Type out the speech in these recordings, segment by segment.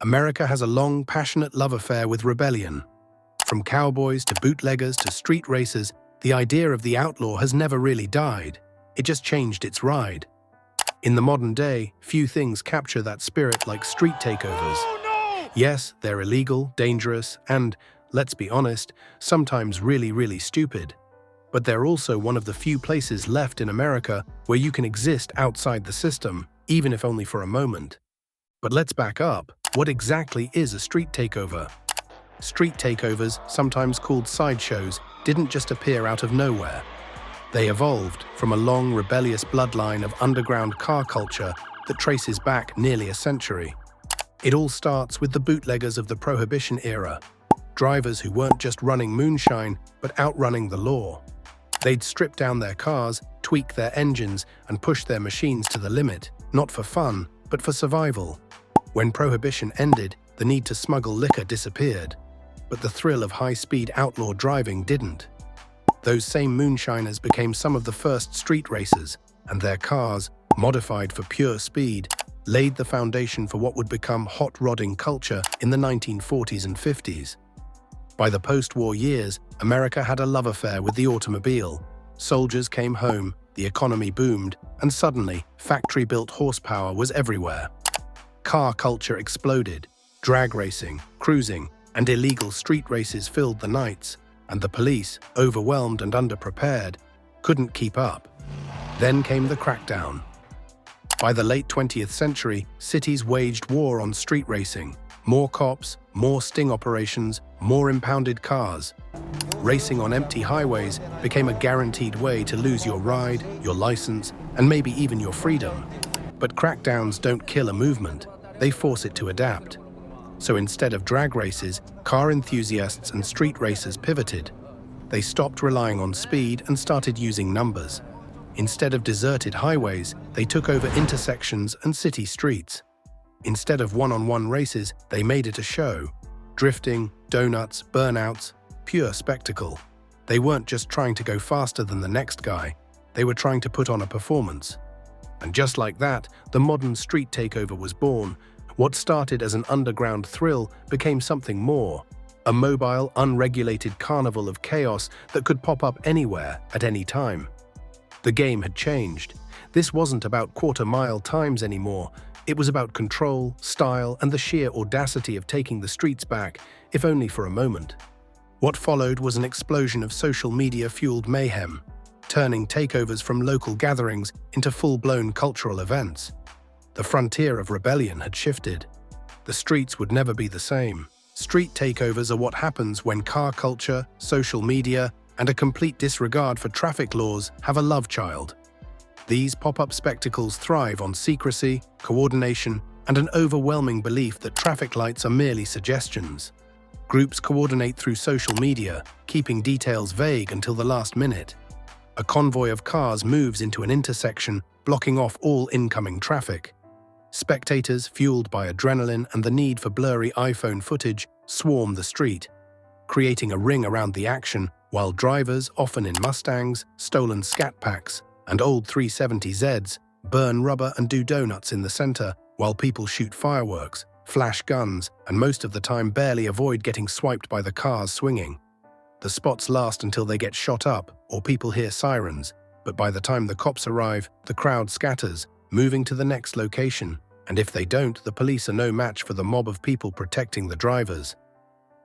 America has a long, passionate love affair with rebellion. From cowboys to bootleggers to street racers, the idea of the outlaw has never really died. It just changed its ride. In the modern day, few things capture that spirit like street takeovers. Yes, they're illegal, dangerous, and, let's be honest, sometimes really stupid. But they're also one of the few places left in America where you can exist outside the system, even if only for a moment. But let's back up. What exactly is a street takeover? Street takeovers, sometimes called sideshows, didn't just appear out of nowhere. They evolved from a long, rebellious bloodline of underground car culture that traces back nearly a century. It all starts with the bootleggers of the Prohibition era, drivers who weren't just running moonshine, but outrunning the law. They'd strip down their cars, tweak their engines, and push their machines to the limit, not for fun, but for survival. When Prohibition ended, the need to smuggle liquor disappeared, but the thrill of high-speed outlaw driving didn't. Those same moonshiners became some of the first street racers, and their cars, modified for pure speed, laid the foundation for what would become hot rodding culture in the 1940s and 50s. By the post-war years, America had a love affair with the automobile. Soldiers came home, the economy boomed, and suddenly, factory-built horsepower was everywhere. Car culture exploded. Drag racing, cruising, and illegal street races filled the nights, and the police, overwhelmed and underprepared, couldn't keep up. Then came the crackdown. By the late 20th century, cities waged war on street racing. More cops, more sting operations, more impounded cars. Racing on empty highways became a guaranteed way to lose your ride, your license, and maybe even your freedom. But crackdowns don't kill a movement, they force it to adapt. So instead of drag races, car enthusiasts and street racers pivoted. They stopped relying on speed and started using numbers. Instead of deserted highways, they took over intersections and city streets. Instead of one-on-one races, they made it a show. Drifting, donuts, burnouts, pure spectacle. They weren't just trying to go faster than the next guy, they were trying to put on a performance. And just like that, the modern street takeover was born. What started as an underground thrill became something more. A mobile, unregulated carnival of chaos that could pop up anywhere, at any time. The game had changed. This wasn't about quarter-mile times anymore. It was about control, style, and the sheer audacity of taking the streets back, if only for a moment. What followed was an explosion of social media-fueled mayhem, turning takeovers from local gatherings into full-blown cultural events. The frontier of rebellion had shifted. The streets would never be the same. Street takeovers are what happens when car culture, social media, and a complete disregard for traffic laws have a love child. These pop-up spectacles thrive on secrecy, coordination, and an overwhelming belief that traffic lights are merely suggestions. Groups coordinate through social media, keeping details vague until the last minute. A convoy of cars moves into an intersection, blocking off all incoming traffic. Spectators, fueled by adrenaline and the need for blurry iPhone footage, swarm the street, creating a ring around the action, while drivers, often in Mustangs, stolen Scat Packs, and old 370Zs, burn rubber and do donuts in the center, while people shoot fireworks, flash guns, and most of the time barely avoid getting swiped by the cars swinging. The spots last until they get shot up or people hear sirens, but by the time the cops arrive, the crowd scatters, moving to the next location, and if they don't, the police are no match for the mob of people protecting the drivers.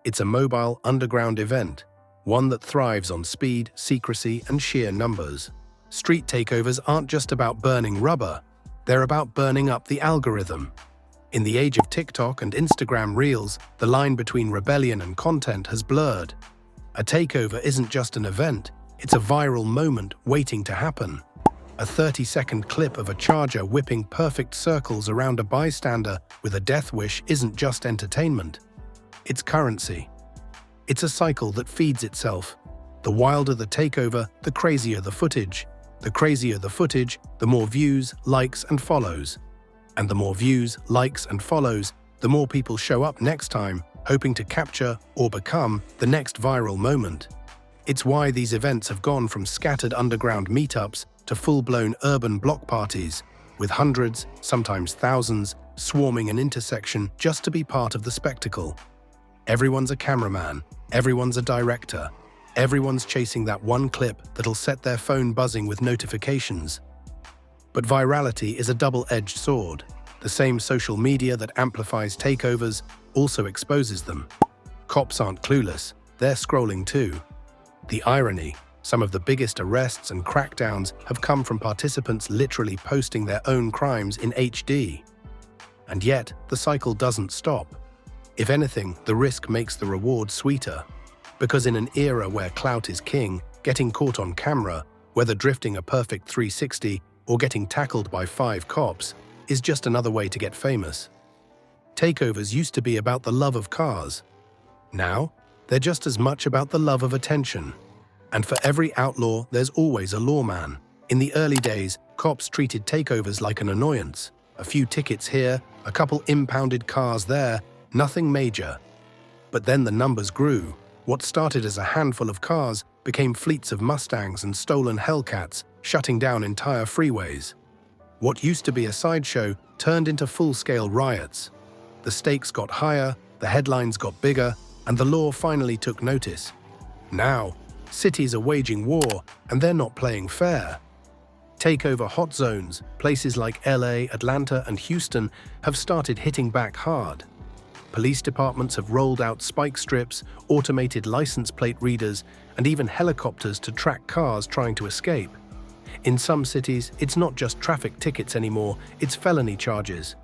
It's a mobile, underground event, one that thrives on speed, secrecy, and sheer numbers. Street takeovers aren't just about burning rubber, they're about burning up the algorithm. In the age of TikTok and Instagram Reels, the line between rebellion and content has blurred. A takeover isn't just an event, it's a viral moment waiting to happen. A 30-second clip of a charger whipping perfect circles around a bystander with a death wish isn't just entertainment. It's currency. It's a cycle that feeds itself. The wilder the takeover, the crazier the footage. The crazier the footage, the more views, likes, and follows. And the more views, likes, and follows, the more people show up next time, hoping to capture or become the next viral moment. It's why these events have gone from scattered underground meetups to full-blown urban block parties, with hundreds, sometimes thousands, swarming an intersection just to be part of the spectacle. Everyone's a cameraman, everyone's a director, everyone's chasing that one clip that'll set their phone buzzing with notifications. But virality is a double-edged sword. The same social media that amplifies takeovers also exposes them. Cops aren't clueless, they're scrolling too. The irony, some of the biggest arrests and crackdowns have come from participants literally posting their own crimes in HD. And yet, the cycle doesn't stop. If anything, the risk makes the reward sweeter. Because in an era where clout is king, getting caught on camera, whether drifting a perfect 360 or getting tackled by 5 cops, is just another way to get famous. Takeovers used to be about the love of cars. Now, they're just as much about the love of attention. And for every outlaw, there's always a lawman. In the early days, cops treated takeovers like an annoyance. A few tickets here, a couple impounded cars there, nothing major. But then the numbers grew. What started as a handful of cars became fleets of Mustangs and stolen Hellcats, shutting down entire freeways. What used to be a sideshow turned into full-scale riots. The stakes got higher, the headlines got bigger, and the law finally took notice. Now, cities are waging war, and they're not playing fair. Takeover hot zones, places like LA, Atlanta, and Houston, have started hitting back hard. Police departments have rolled out spike strips, automated license plate readers, and even helicopters to track cars trying to escape. In some cities, it's not just traffic tickets anymore, it's felony charges.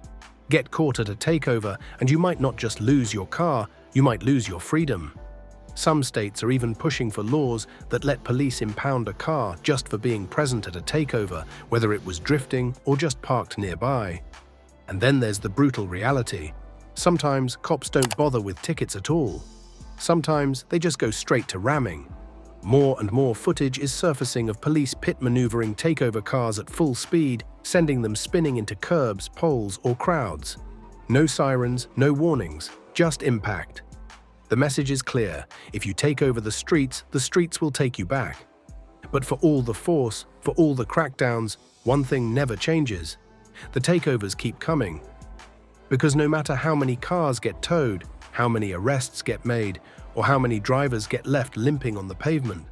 Get caught at a takeover, and you might not just lose your car, you might lose your freedom. Some states are even pushing for laws that let police impound a car just for being present at a takeover, whether it was drifting or just parked nearby. And then there's the brutal reality. Sometimes cops don't bother with tickets at all. Sometimes they just go straight to ramming. More and more footage is surfacing of police pit maneuvering takeover cars at full speed, sending them spinning into curbs, poles, or crowds. No sirens, no warnings, just impact. The message is clear: if you take over the streets will take you back. But for all the force, for all the crackdowns, one thing never changes. The takeovers keep coming. Because no matter how many cars get towed, how many arrests get made, or how many drivers get left limping on the pavement,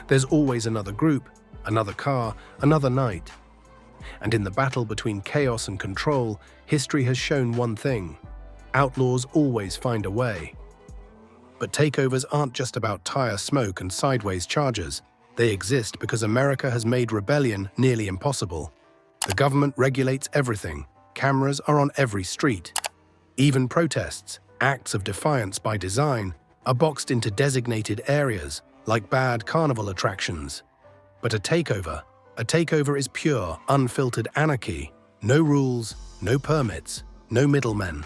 there's always another group, another car, another night. And in the battle between chaos and control, history has shown one thing: outlaws always find a way. But takeovers aren't just about tire smoke and sideways charges. They exist because America has made rebellion nearly impossible. The government regulates everything. Cameras are on every street. Even protests, acts of defiance by design, are boxed into designated areas, like bad carnival attractions. But a takeover is pure, unfiltered anarchy. No rules, no permits, no middlemen.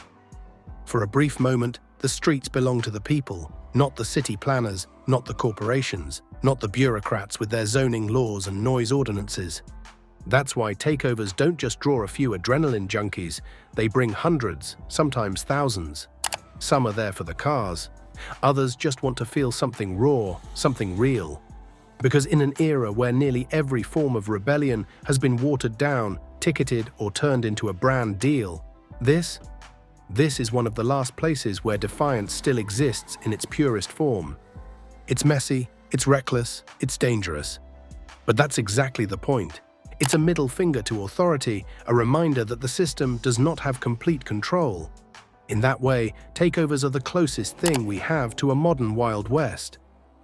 For a brief moment, the streets belong to the people, not the city planners, not the corporations, not the bureaucrats with their zoning laws and noise ordinances. That's why takeovers don't just draw a few adrenaline junkies, they bring hundreds, sometimes thousands. Some are there for the cars. Others just want to feel something raw, something real. Because in an era where nearly every form of rebellion has been watered down, ticketed, or turned into a brand deal, this is one of the last places where defiance still exists in its purest form. It's messy, it's reckless, it's dangerous. But that's exactly the point. It's a middle finger to authority, a reminder that the system does not have complete control. In that way, takeovers are the closest thing we have to a modern Wild West,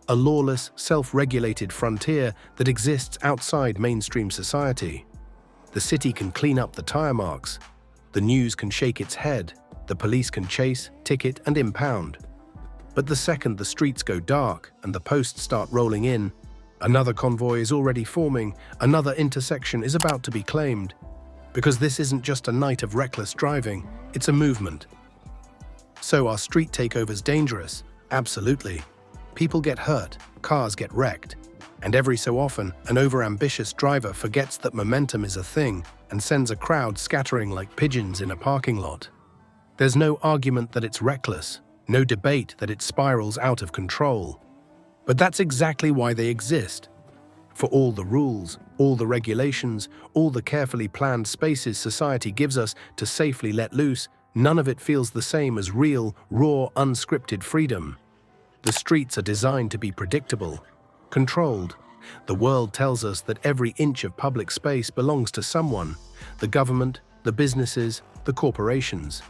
a lawless, self-regulated frontier that exists outside mainstream society. The city can clean up the tire marks, the news can shake its head, the police can chase, ticket, and impound. But the second the streets go dark and the posts start rolling in, another convoy is already forming, another intersection is about to be claimed. Because this isn't just a night of reckless driving, it's a movement. So are street takeovers dangerous? Absolutely. People get hurt, cars get wrecked. And every so often, an overambitious driver forgets that momentum is a thing and sends a crowd scattering like pigeons in a parking lot. There's no argument that it's reckless, no debate that it spirals out of control. But that's exactly why they exist. For all the rules, all the regulations, all the carefully planned spaces society gives us to safely let loose, none of it feels the same as real, raw, unscripted freedom. The streets are designed to be predictable, controlled. The world tells us that every inch of public space belongs to someone: the government, the businesses, the corporations.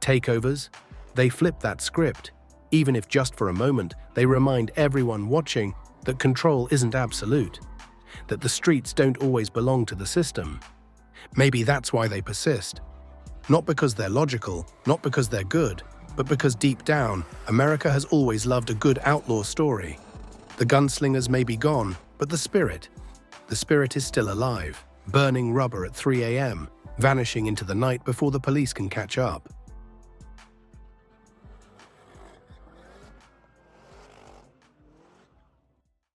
Takeovers? They flip that script. Even if just for a moment, they remind everyone watching that control isn't absolute, that the streets don't always belong to the system. Maybe that's why they persist. Not because they're logical, not because they're good, but because deep down, America has always loved a good outlaw story. The gunslingers may be gone, but the spirit is still alive, burning rubber at 3 a.m., vanishing into the night before the police can catch up.